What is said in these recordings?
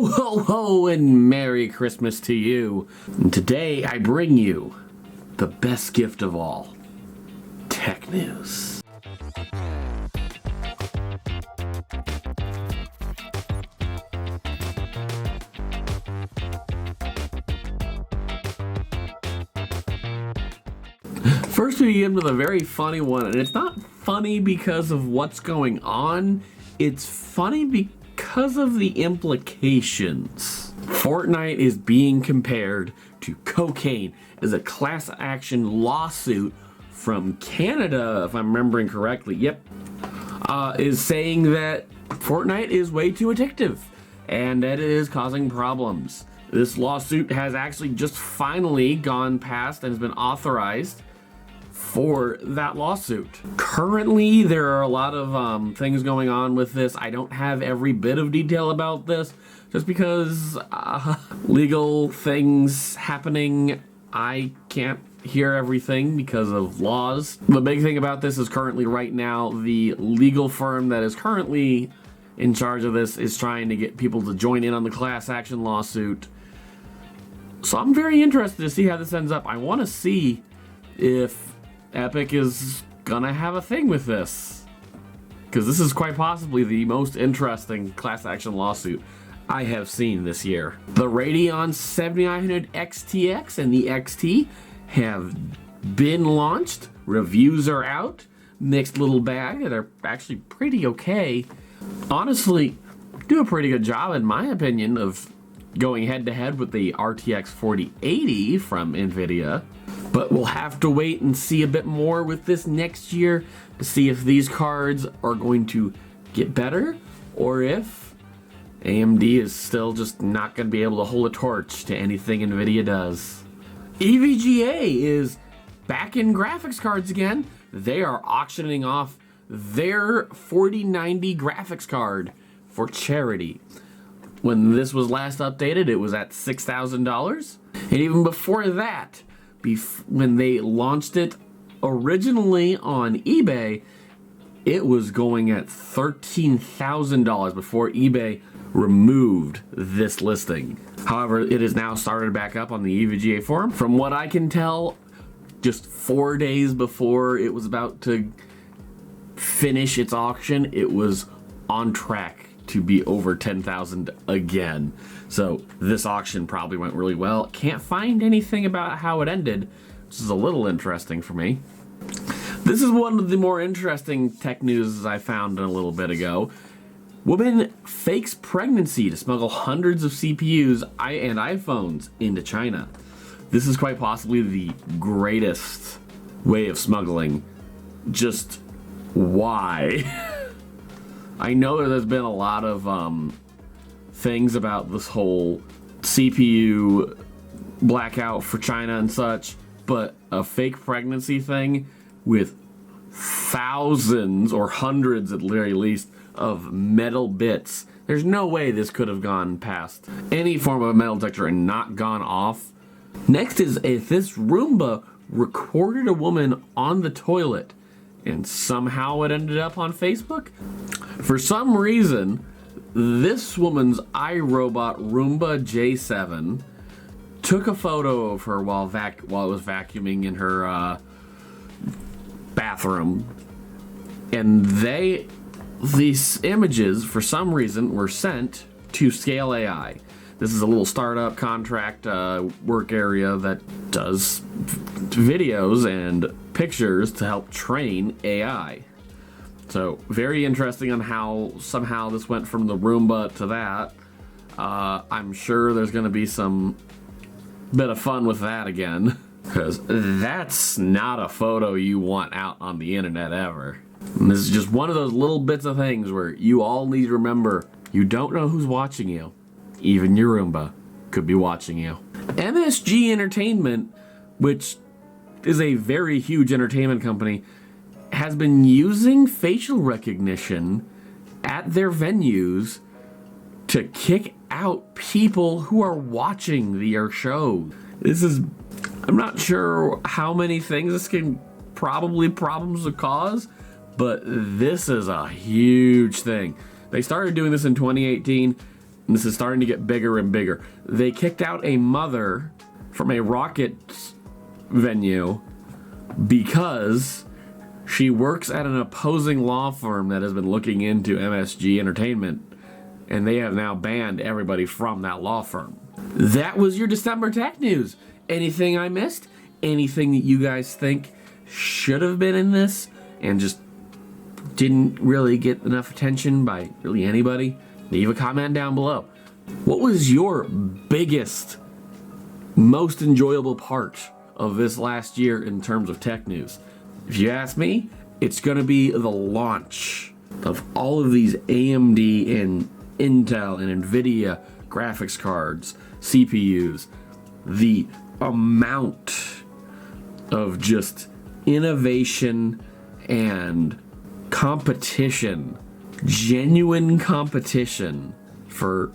Ho, ho, ho, and Merry Christmas to you. And today I bring you the best gift of all, tech news. First we begin with a very funny one, and it's not funny because of what's going on, it's funny because of the implications. Fortnite is being compared to cocaine as a class action lawsuit from Canada, if I'm remembering correctly. Is saying that Fortnite is way too addictive and that it is causing problems. This lawsuit has actually just finally gone past and has been authorized for that lawsuit. Currently, there are a lot of things going on with this. I don't have every bit of detail about this just because legal things happening. I can't hear everything because of laws. The big thing about this is currently right now, the legal firm that is currently in charge of this is trying to get people to join in on the class action lawsuit. So I'm very interested to see how this ends up. I want to see if Epic is gonna have a thing with this, because this is quite possibly the most interesting class action lawsuit I have seen this year. The Radeon 7900 XTX and the XT have been launched. Reviews are out. Mixed little bag. They're actually pretty okay. Honestly, do a pretty good job in my opinion of going head to head with the RTX 4080 from NVIDIA. But we'll have to wait and see a bit more with this next year to see if these cards are going to get better or if AMD is still just not going to be able to hold a torch to anything NVIDIA does. EVGA is back in graphics cards again. They are auctioning off their 4090 graphics card for charity. When this was last updated, it was at $6,000. And even before that, when they launched it originally on eBay, it was going at $13,000 before eBay removed this listing. However, it has now started back up on the EVGA forum. From what I can tell, just 4 days before it was about to finish its auction, it was on track to be over 10,000 again. So this auction probably went really well. Can't find anything about how it ended, which is a little interesting for me. This is one of the more interesting tech news I found a little bit ago. Woman fakes pregnancy to smuggle hundreds of CPUs and iPhones into China. This is quite possibly the greatest way of smuggling. Just why? I know that there's been a lot of things about this whole CPU blackout for China and such, but a fake pregnancy thing with thousands or hundreds at the very least of metal bits. There's no way this could have gone past any form of a metal detector and not gone off. Next is if this Roomba recorded a woman on the toilet and somehow it ended up on Facebook. For some reason, this woman's iRobot Roomba J7 took a photo of her while it was vacuuming in her bathroom, and these images, for some reason, were sent to Scale AI. This is a little startup contract work area that does videos and pictures to help train AI. So very interesting on how somehow this went from the Roomba to that. I'm sure there's going to be some bit of fun with that again, because that's not a photo you want out on the internet ever. And this is just one of those little bits of things where you all need to remember, you don't know who's watching you. Even your Roomba could be watching you. MSG Entertainment, which is a very huge entertainment company, has been using facial recognition at their venues to kick out people who are watching their show. I'm not sure how many things this can probably problems to cause, but this is a huge thing. They started doing this in 2018. and this is starting to get bigger and bigger. They kicked out a mother from a Rockets venue because she works at an opposing law firm that has been looking into MSG Entertainment, and they have now banned everybody from that law firm. That was your December tech news. Anything I missed? Anything that you guys think should have been in this and just didn't really get enough attention by really anybody? Leave a comment down below. What was your biggest, most enjoyable part of this last year in terms of tech news? If you ask me, it's gonna be the launch of all of these AMD and Intel and NVIDIA graphics cards, CPUs, the amount of just innovation and competition, genuine competition for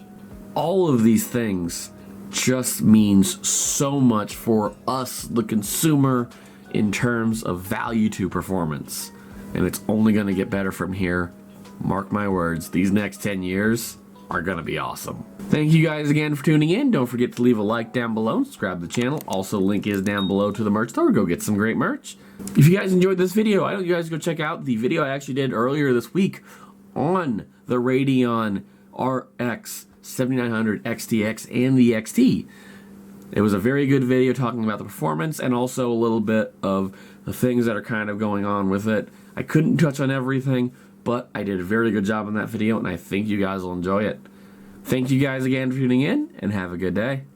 all of these things just means so much for us, the consumer, in terms of value to performance. And it's only going to get better from here. Mark my words, these next 10 years are going to be awesome. Thank you guys again for tuning in. Don't forget to leave a like down below, subscribe to the channel. Also, link is down below to the merch store. Go get some great merch. If you guys enjoyed this video, I want you guys to go check out the video I actually did earlier this week on the Radeon RX 7900 XTX and the XT. It was a very good video talking about the performance and also a little bit of the things that are kind of going on with it. I couldn't touch on everything, but I did a very good job in that video, and I think you guys will enjoy it. Thank you guys again for tuning in, and have a good day.